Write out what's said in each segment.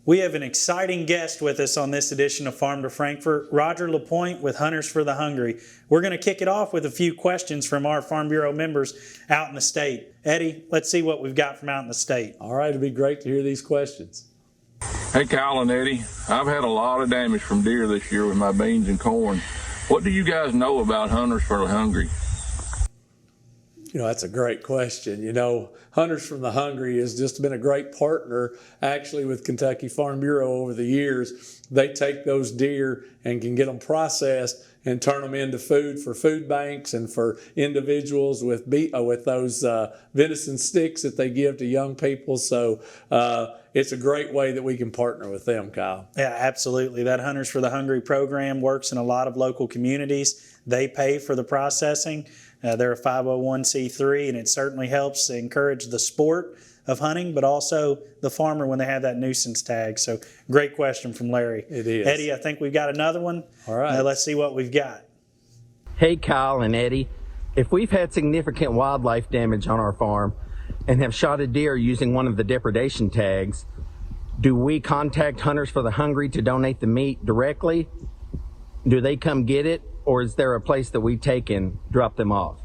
We have an exciting guest with us on this edition of Farm to Frankfort, Roger LaPointe with Hunters for the Hungry. We're going to kick it off with a few questions from our Farm Bureau members out in the state. Eddie, let's see what we've got from out in the state. All right, it'll be great to hear these questions. Hey, Kyle and Eddie, I've had a lot of damage from deer this year with my beans and corn. What do you guys know about Hunters for the Hungry? That's a great question. Hunters from the Hungry has just been a great partner actually with Kentucky Farm Bureau over the years. They take those deer and can get them processed and turn them into food for food banks and for individuals with those venison sticks that they give to young people. So it's a great way that we can partner with them, Kyle. Yeah, absolutely. That Hunters for the Hungry program works in a lot of local communities. They pay for the processing. They're a 501c3, and it certainly helps encourage the sport of hunting, but also the farmer when they have that nuisance tag. So great question from Larry. It is. Eddie, I think we've got another one. All right. Let's see what we've got. Hey, Kyle and Eddie. If we've had significant wildlife damage on our farm and have shot a deer using one of the depredation tags, do we contact Hunters for the Hungry to donate the meat directly? Do they come get it? Or is there a place that we take and drop them off?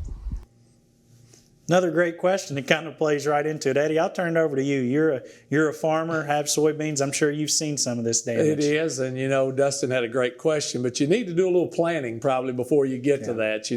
Another great question. It kind of plays right into it. Eddie, I'll turn it over to you. You're a farmer, have soybeans. I'm sure you've seen some of this damage. It is, and Dustin had a great question, but you need to do a little planning probably before you get to that.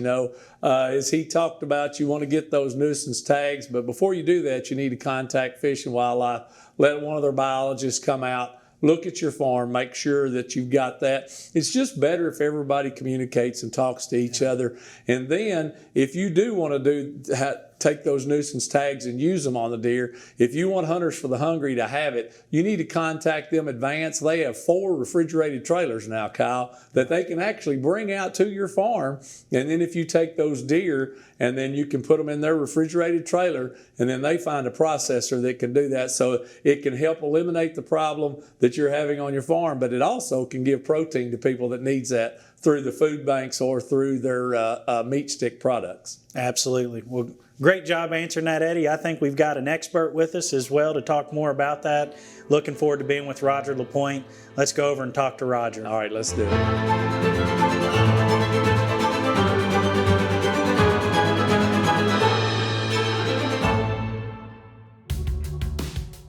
As he talked about, you want to get those nuisance tags, but before you do that, you need to contact Fish and Wildlife, let one of their biologists come out, look at your farm, make sure that you've got that. It's just better if everybody communicates and talks to each other. And then if you do want to take those nuisance tags and use them on the deer, if you want Hunters for the Hungry to have it, you need to contact them in advance. They have 4 refrigerated trailers now, Kyle, that they can actually bring out to your farm. And then if you take those deer and then you can put them in their refrigerated trailer, and then they find a processor that can do that. So it can help eliminate the problem that you're having on your farm, but it also can give protein to people that needs that through the food banks or through their meat stick products. Absolutely. Well, great job answering that, Eddie. I think we've got an expert with us as well to talk more about that. Looking forward to being with Roger LaPointe. Let's go over and talk to Roger. All right, let's do it.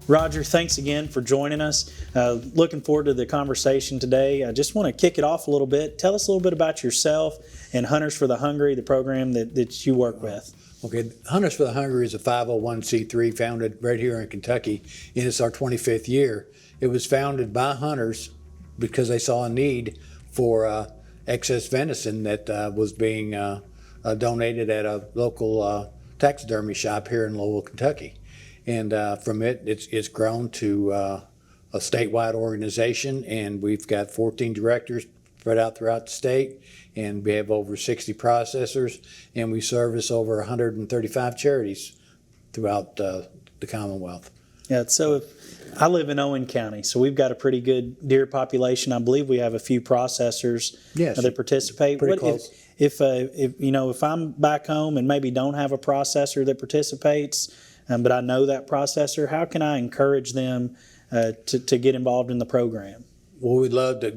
Roger, thanks again for joining us. Looking forward to the conversation today. I just want to kick it off a little bit. Tell us a little bit about yourself and Hunters for the Hungry, the program that you work with. Okay, Hunters for the Hungry is a 501c3 founded right here in Kentucky, and it's our 25th year. It was founded by hunters because they saw a need for excess venison that was being donated at a local taxidermy shop here in Louisville, Kentucky. And from it's grown to a statewide organization, and we've got 14 directors spread out throughout the state, and we have over 60 processors, and we service over 135 charities throughout the Commonwealth. Yeah, so I live in Owen County, so we've got a pretty good deer population. I believe we have a few processors that participate. Pretty close. If I'm back home and maybe don't have a processor that participates, but I know that processor, how can I encourage them to get involved in the program? Well, we'd love to.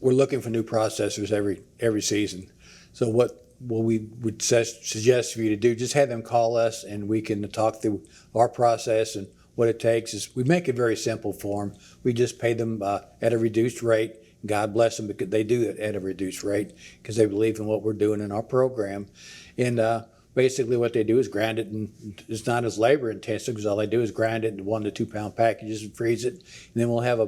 We're looking for new processors every season. So what we would suggest for you to do, just have them call us, and we can talk through our process. And what it takes is we make it very simple for them. We just pay them at a reduced rate. God bless them because they do it at a reduced rate because they believe in what we're doing in our program. And basically what they do is grind it, and it's not as labor intensive because all they do is grind it into 1 to 2 pound packages and freeze it. And then we'll have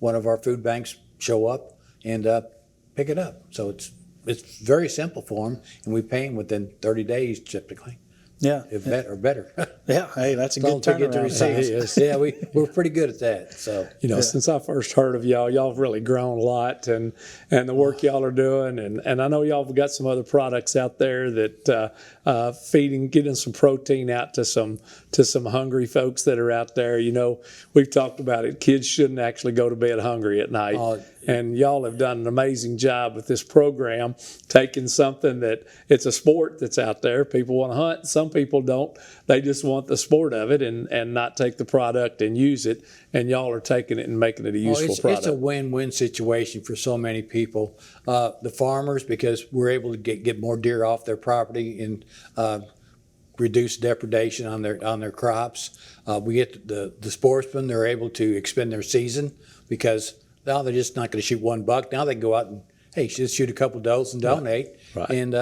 one of our food banks show up and pick it up. So it's very simple for them, and we pay them within 30 days typically. Yeah. Or better. Yeah, hey, that's a good turnaround. Yeah, we're pretty good at that. So since I first heard of y'all have really grown a lot, and the work y'all are doing, and I know y'all have got some other products out there that getting some protein out to some hungry folks that are out there. We've talked about it. Kids shouldn't actually go to bed hungry at night. And y'all have done an amazing job with this program, taking something that it's a sport that's out there. People want to hunt. Some some people don't. They just want the sport of it and not take the product and use it. And y'all are taking it and making it a useful product. It's a win-win situation for so many people. The farmers, because we're able to get more deer off their property and reduce depredation on their crops. We get the sportsmen; they're able to expend their season because now they're just not going to shoot one buck. Now they can go out and just shoot a couple does and donate. Right. And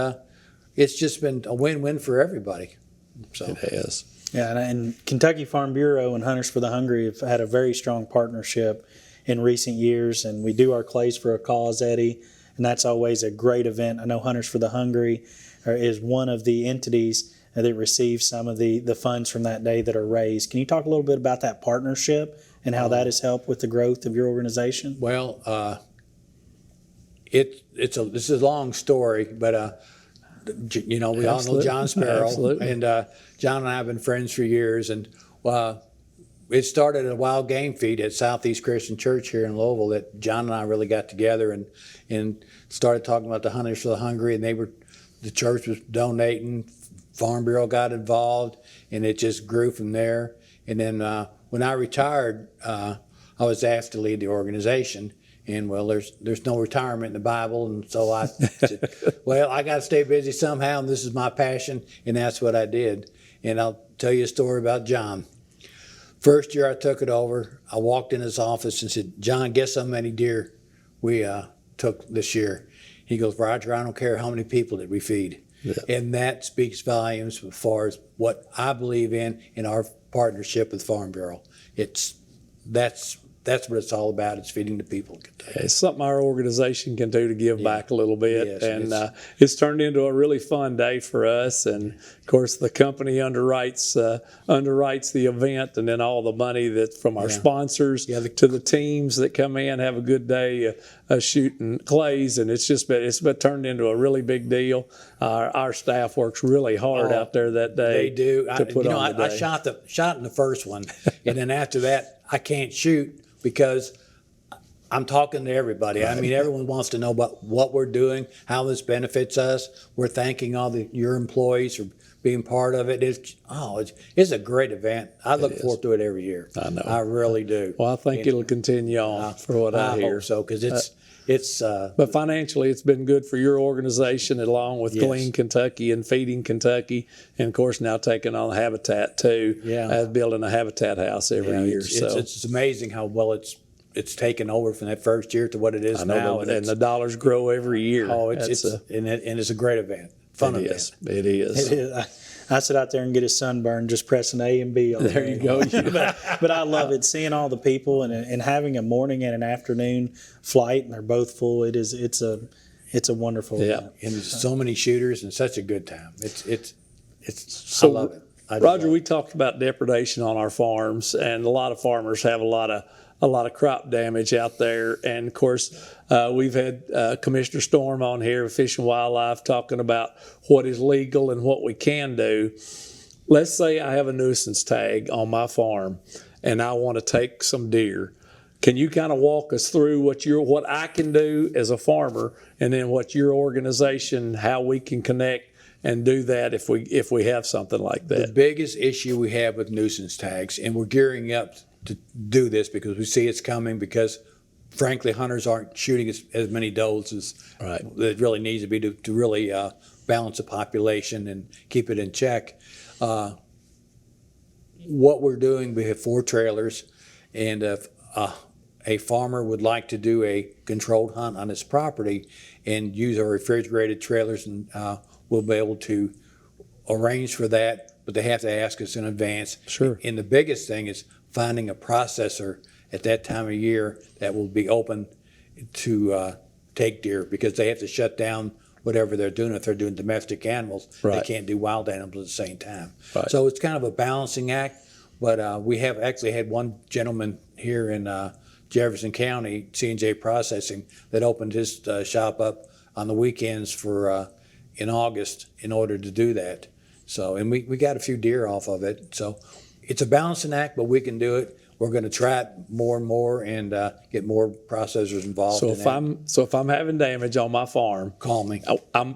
it's just been a win-win for everybody. So it has. Yeah, and Kentucky Farm Bureau and Hunters for the Hungry have had a very strong partnership in recent years, and we do our Clays for a Cause, Eddie, and that's always a great event. I know Hunters for the Hungry is one of the entities that receives some of the funds from that day that are raised. Can you talk a little bit about that partnership and how that has helped with the growth of your organization? Well, this is a long story, but we all know John Sparrow. Absolutely. And John and I have been friends for years, and it started at a wild game feed at Southeast Christian Church here in Louisville that John and I really got together and started talking about the Hunters for the Hungry, and the church was donating, Farm Bureau got involved, and it just grew from there. And then when I retired, I was asked to lead the organization. And well, there's no retirement in the Bible, and so I said, well, I got to stay busy somehow, and this is my passion, and that's what I did. And I'll tell you a story about John. First year I took it over, I walked in his office and said, John, guess how many deer we took this year? He goes, Roger, I don't care how many people did we feed. Yeah. And that speaks volumes as far as what I believe in our partnership with Farm Bureau. That's what it's all about. It's feeding the people. It's something our organization can do to give back a little bit. Yes, and it's turned into a really fun day for us. And, of course, the company underwrites the event, and then all the money that's from our sponsors to the teams that come in, have a good day shooting clays. And it's been turned into a really big deal. Our staff works really hard out there that day. They do. To put on the day. I shot in the first one, and then after that, I can't shoot because I'm talking to everybody. Right. I mean, everyone wants to know about what we're doing, how this benefits us. We're thanking all your employees for being part of it. It's a great event. I look forward to it every year. I know. I really do. Well, I think it'll continue on for what I hear. I hope so, because but financially, it's been good for your organization, along with Clean Kentucky and Feeding Kentucky, and of course now taking on Habitat too. Yeah, building a Habitat house every year. It's amazing how well it's taken over from that first year to what it is now, and the dollars grow every year. Oh, it's a great event, fun event. It is. I sit out there and get a sunburn just pressing A and B all there day. You go. but I love it, seeing all the people and having a morning and an afternoon flight, and they're both full. It's a wonderful event. And there's so many shooters and such a good time. So, I love it. Roger, we talked about depredation on our farms, and a lot of farmers have a lot of crop damage out there. And of course, we've had Commissioner Storm on here with Fish and Wildlife talking about what is legal and what we can do. Let's say I have a nuisance tag on my farm and I want to take some deer. Can you kind of walk us through what I can do as a farmer, and then what your organization, how we can connect and do that if we have something like that? The biggest issue we have with nuisance tags, and we're gearing up to do this because we see it's coming, because frankly hunters aren't shooting as many does as it really needs to be to really balance the population and keep it in check. What we're doing, we have 4 trailers, and if a farmer would like to do a controlled hunt on his property and use our refrigerated trailers, and we'll be able to arrange for that, but they have to ask us in advance. Sure. And the biggest thing is finding a processor at that time of year that will be open to take deer, because they have to shut down whatever they're doing. If they're doing domestic animals, they can't do wild animals at the same time. Right. So it's kind of a balancing act, but we have actually had one gentleman here in Jefferson County, C&J Processing, that opened his shop up on the weekends for in August in order to do that. So, and we got a few deer off of it. So it's a balancing act, but we can do it. we're going to try it more and more and get more processors involved. So if I'm having damage on my farm, call me.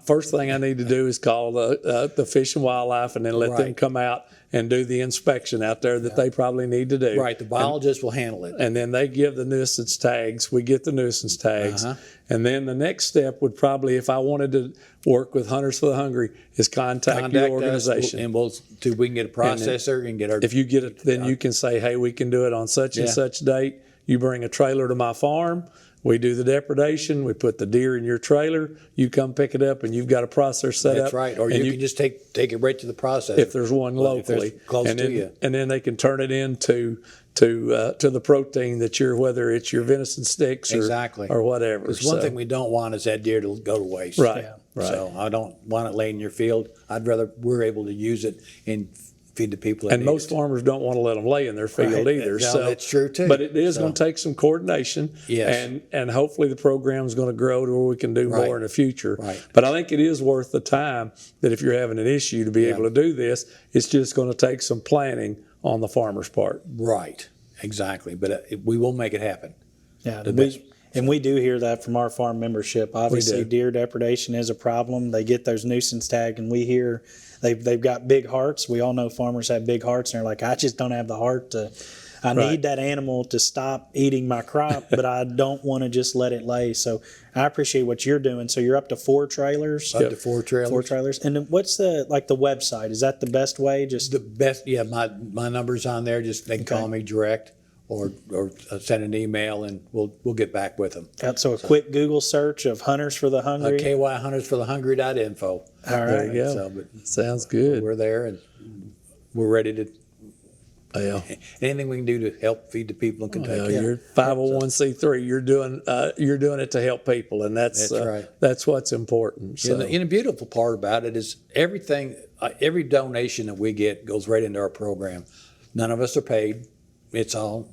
First thing I need to do is call the Fish and Wildlife, and then let them Right. come out and do the inspection out there that they probably need to do. Right, the biologist will handle it. And then they give the nuisance tags. We get the nuisance tags. And then the next step would probably, if I wanted to work with Hunters for the Hungry, is contact your organization. Us, and we can get a processor and get our. If you get it, then you can say, hey, we can do it on such and such date. You bring a trailer to my farm. We do the depredation. We put the deer in your trailer. You come pick it up, and you've got a processor set up. That's right. Or you can just take it right to the processor. If there's one locally, close and to then, you. and then they can turn it into to the protein that whether it's your venison sticks or whatever. Because one thing we don't want is that deer to go to waste. Right. Yeah. Right. So I don't want it laying in your field. I'd rather we're able to use it and feed the people. And most farmers don't want to let them lay in their field either. No, so that's true too. But it is going to take some coordination. Yes. And hopefully the program is going to grow to where we can do more in the future. Right. But I think it is worth the time that if you're having an issue to be able to do this, it's just going to take some planning on the farmer's part. Right. Exactly. But we will make it happen. Yeah. And we do hear that from our farm membership. Obviously, deer depredation is a problem. They get those nuisance tags, and we hear they've got big hearts. We all know farmers have big hearts, and they're like, I just don't have the heart to. I need that animal to stop eating my crop, but I don't want to just let it lay. So I appreciate what you're doing. So you're up to 4 trailers. Up to 4 trailers. 4 trailers. And then what's the website? Is that the best way? Just the best. Yeah, my number's on there. Just they can call me direct. Or send an email, and we'll get back with them. So a quick Google search of Hunters for the Hungry. KYHuntersForTheHungry.info. All right. There you go. But sounds good. We're there, and we're ready to. Yeah. Anything we can do to help feed the people in Kentucky. You're 501c3. You're doing it to help people, and that's right. That's what's important. So. And the beautiful part about it is everything, every donation that we get goes right into our program. None of us are paid. It's all,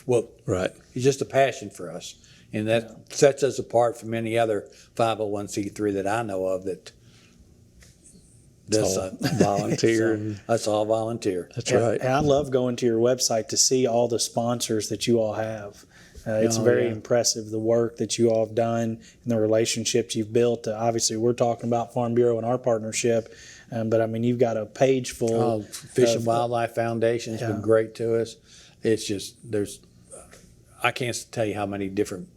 it's just a passion for us. And that sets us apart from any other 501c3 that I know of that does volunteer. That's all volunteer. That's right. And I love going to your website to see all the sponsors that you all have. It's very impressive, the work that you all have done and the relationships you've built. Obviously, we're talking about Farm Bureau and our partnership. But I mean, you've got a page full. Fish and Wildlife Foundation has been great to us. It's just I can't tell you how many different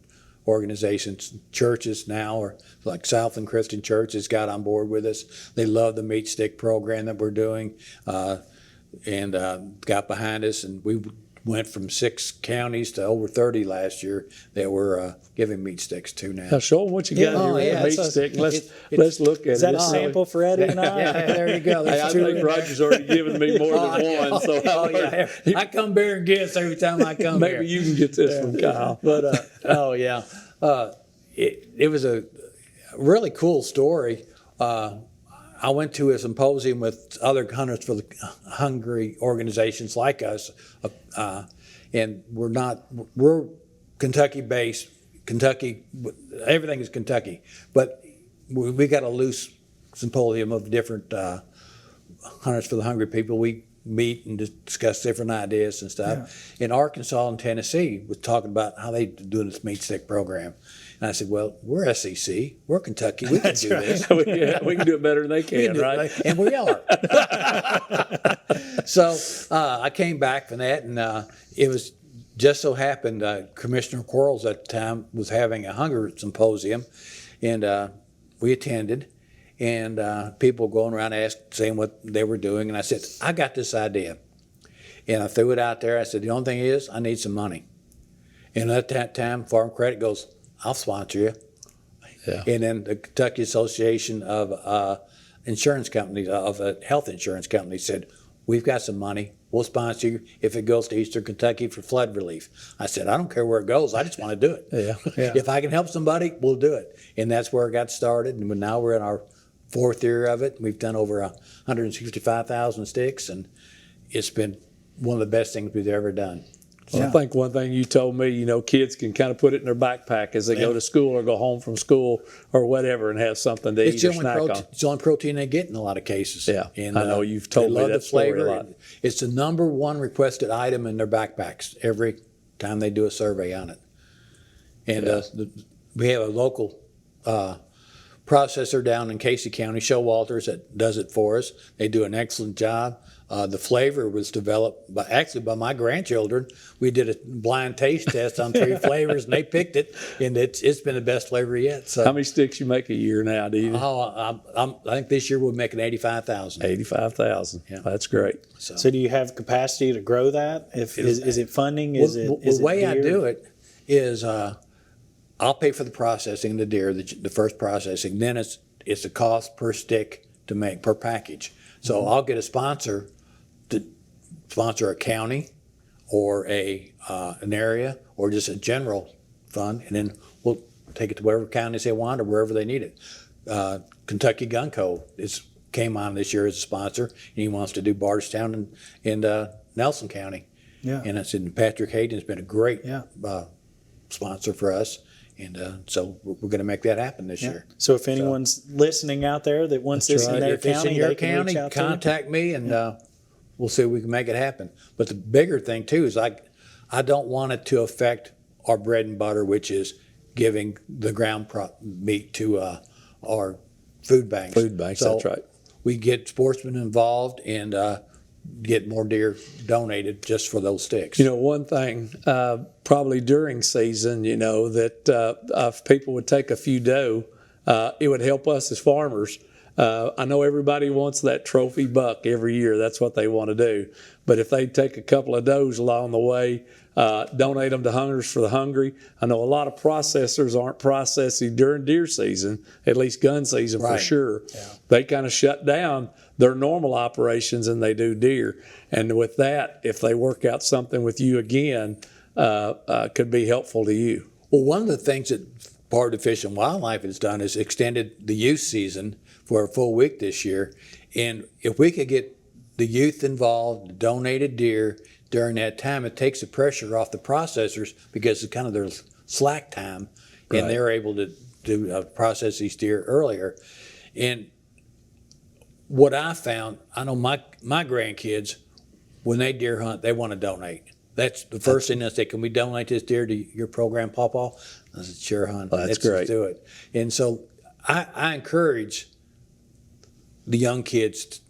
organizations, churches now, or like Southland Christian Church has got on board with us. They love the meat stick program that we're doing, and got behind us, and we went from 6 counties to over 30 last year that we're giving meat sticks to now. Now show them what you got here with the meat stick. Let's look at it. Is that a sample for Eddie and I? Yeah, there you go. I think Roger's already given me more than one. So I come bear and gifts every time I come maybe you can get this from Kyle. But it was a really cool story. I went to a symposium with other Hunters for the Hungry organizations like us, and we're Kentucky based. Kentucky, everything is Kentucky, but we got a loose symposium of different Hunters for the Hungry people. We meet and discuss different ideas and stuff. In Arkansas and Tennessee was talking about how they doing this meat stick program. And I said, well, we're SEC. We're Kentucky. We can do this. we can do it better than they can, right? And we are. So I came back from that, and it was just so happened Commissioner Quarles at the time was having a hunger symposium, and we attended. And people going around saying what they were doing. And I said, I got this idea. And I threw it out there. I said, the only thing is, I need some money. And at that time, Farm Credit goes, I'll sponsor you. Yeah. And then the Kentucky Association of Insurance Companies, of Health Insurance Companies said, we've got some money. We'll sponsor you if it goes to Eastern Kentucky for flood relief. I said, I don't care where it goes. I just want to do it. Yeah. If I can help somebody, we'll do it. And that's where it got started. And now we're in our 4th year of it. We've done over 165,000 sticks, and it's been one of the best things we've ever done. Well, I think one thing you told me, you know, kids can kind of put it in their backpack as they go to school or go home from school or whatever and have something to eat or snack on. It's the only protein they get in a lot of cases. Yeah, and I know you've told me that story a lot. It's the #1 requested item in their backpacks every time they do a survey on it. And we have a local processor down in Casey County, Showalters, that does it for us. They do an excellent job. The flavor was developed by my grandchildren. We did a blind taste test on 3 flavors, and they picked it, and it's been the best flavor yet. So, how many sticks you make a year now, do you? I think this year we're making 85,000. 85,000. Yeah. That's great. So do you have capacity to grow that? Is it funding? The way I do it is I'll pay for the processing of the deer, the first processing. Then it's a cost per stick to make per package. So I'll get a sponsor to sponsor a county or an area or just a general fund, and then we'll take it to whatever counties they want or wherever they need it. Kentucky Gun Co. came on this year as a sponsor, and he wants to do Bardstown and Nelson County. Yeah. And I said Patrick Hayden's been a great sponsor for us. And so we're going to make that happen this year. So if anyone's listening out there that wants this in their if county, it's in your they can county, reach out to you. contact me, and we'll see if we can make it happen. But the bigger thing too is I don't want it to affect our bread and butter, which is giving the ground meat to our food banks. Food banks, So that's right. we get sportsmen involved and get more deer donated just for those sticks. You know, one thing probably during season, you know, that if people would take a few doe, it would help us as farmers. I know everybody wants that trophy buck every year. That's what they want to do. But if they take a couple of does along the way, donate them to Hunters for the Hungry. I know a lot of processors aren't processing during deer season, at least gun season for sure. Yeah. They kind of shut down their normal operations and they do deer. And with that, if they work out something with you again, could be helpful to you. Well, one of the things that part of Fish and Wildlife has done is extended the youth season for a full week this year. And if we could get the youth involved, donated deer during that time, it takes the pressure off the processors because it's kind of their slack time, and they're able to process these deer earlier. And what I found, I know my grandkids, when they deer hunt, they want to donate. That's the first thing they say, can we donate this deer to your program, Pawpaw? I said, sure, hon. That's great. Let's do it. And so I encourage the young kids,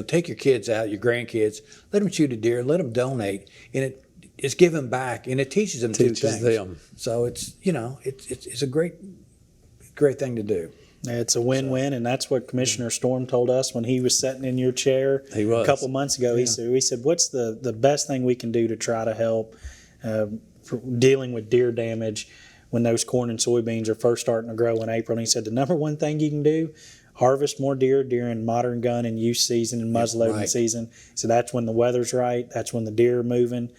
take your kids out, your grandkids, let them shoot a deer, let them donate, and it's giving back, and it teaches them two things. Them. So it's a great thing to do. It's a win-win, and that's what Commissioner Storm told us when he was sitting in your chair a couple months ago. He said, what's the best thing we can do to try to help dealing with deer damage when those corn and soybeans are first starting to grow in April? And he said, the number one thing you can do, harvest more deer during modern gun and use season and muzzleloading season. So that's when the weather's right. That's when the deer are moving.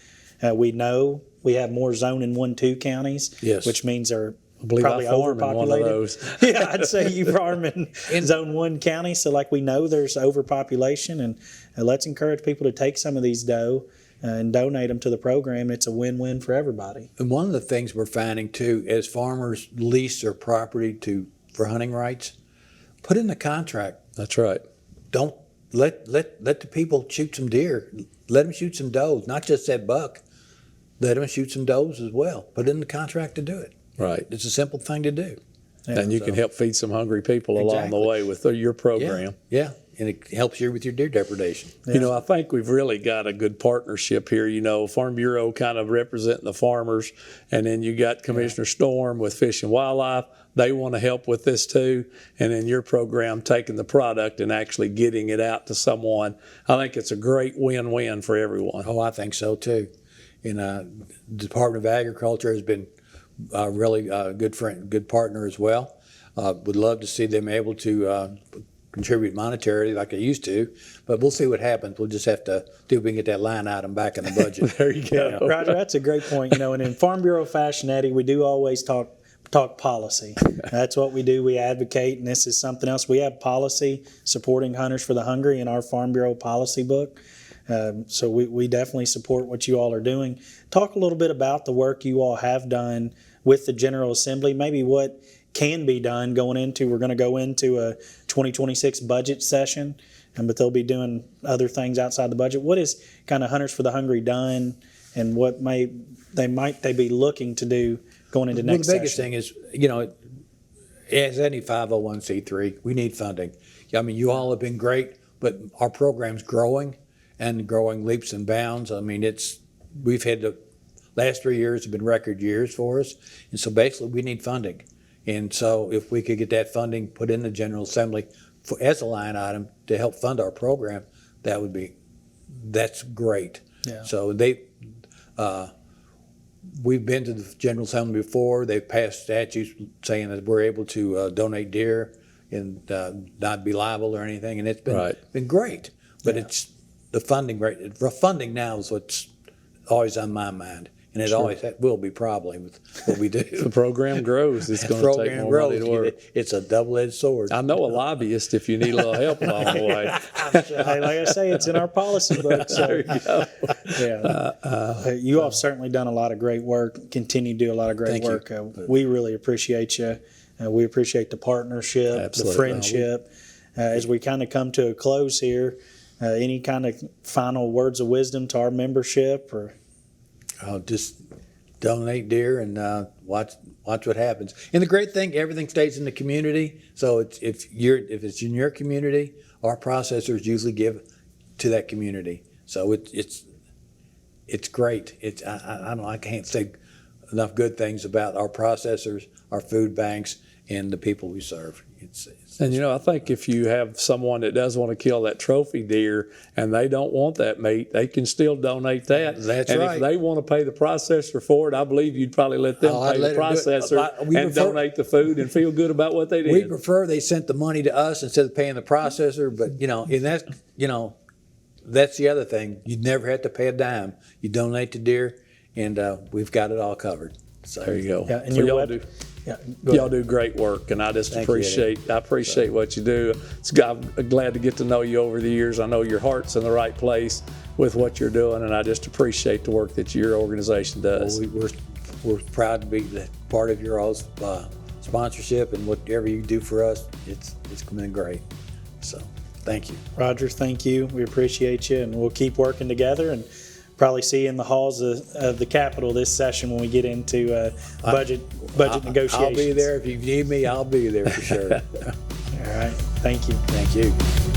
We know we have more zone in 1-2 counties, which means they're probably overpopulated. One of those. Yeah, I'd say you farm in Zone 1 county, so we know there's overpopulation, and let's encourage people to take some of these doe and donate them to the program. It's a win-win for everybody. And one of the things we're finding too, as farmers lease their property for hunting rights, put in the contract. That's right. Don't let the people shoot some deer. Let them shoot some does, not just that buck. Let them shoot some does as well. Put in the contract to do it. Right. It's a simple thing to do. Yeah, and you can help feed some hungry people along the way with your program. Yeah, and it helps you with your deer depredation. Yeah. You know, I think we've really got a good partnership here. You know, Farm Bureau kind of representing the farmers, and then you got Commissioner Storm with Fish and Wildlife. They want to help with this too. And then your program taking the product and actually getting it out to someone. I think it's a great win-win for everyone. Oh, I think so too. And the Department of Agriculture has been really good friend, good partner as well. Would love to see them able to contribute monetarily like they used to, but we'll see what happens. We'll just have to see if we can get that line item back in the budget. There you go. Yeah, Roger, that's a great point. And in Farm Bureau fashion, Eddie, we do always talk policy. That's what we do. We advocate, and this is something else. We have policy supporting Hunters for the Hungry in our Farm Bureau policy book. So we definitely support what you all are doing. Talk a little bit about the work you all have done with the General Assembly, maybe what can be done we're going to go into a 2026 budget session, but they'll be doing other things outside the budget. What is kind of Hunters for the Hungry done, and what might they be looking to do going into next The biggest session? thing is, you know, as any 501c3, we need funding. I mean, you all have been great, but our program's growing and growing leaps and bounds. I mean, we've had the last 3 years have been record years for us, and so basically we need funding. And so if we could get that funding put in the General Assembly as a line item to help fund our program, that's great. Yeah. So we've been to the General Assembly before. They've passed statutes saying that we're able to donate deer and not be liable or anything, and it's been great. But it's the funding rate. The funding now is what's always on my mind. And it always will be probably with what we do. If the program grows, it's going to take more money to work. It's a double-edged sword. I know a lobbyist if you need a little help along the way. Hey, like I say, it's in our policy book. So, There you go. yeah, you all have certainly done a lot of great work. Continue to do a lot of great Thank work. We really appreciate you. We appreciate the partnership, Absolutely. the friendship. As we kind of come to a close here, any kind of final words of wisdom to our membership, or? Just donate deer and watch what happens. And the great thing, everything stays in the community. So if it's in your community, our processors usually give to that community. So it's great. I don't know, I can't say enough good things about our processors, our food banks, and the people we serve. And you know, I think if you have someone that does want to kill that trophy deer and they don't want that meat, they can still donate that. That's and right. if they want to pay the processor for it, I believe you'd probably let them pay the processor and donate the food and feel good about what they did. We prefer they sent the money to us instead of paying the processor, but that's the other thing. You never have to pay a dime. You donate to deer, and we've got it all covered. So there you go. Yeah, and So your y'all do great work, and I just appreciate what you do. I'm glad to get to know you over the years. I know your heart's in the right place with what you're doing, and I just appreciate the work that your organization does. Well, we're proud to be part of your all's sponsorship, and whatever you do for us, it's been great. So thank you. Roger, thank you. We appreciate you, and we'll keep working together, and probably see you in the halls of the Capitol this session when we get into budget negotiations. I'll be there. If you need me, I'll be there for sure. All right. Thank you. Thank you.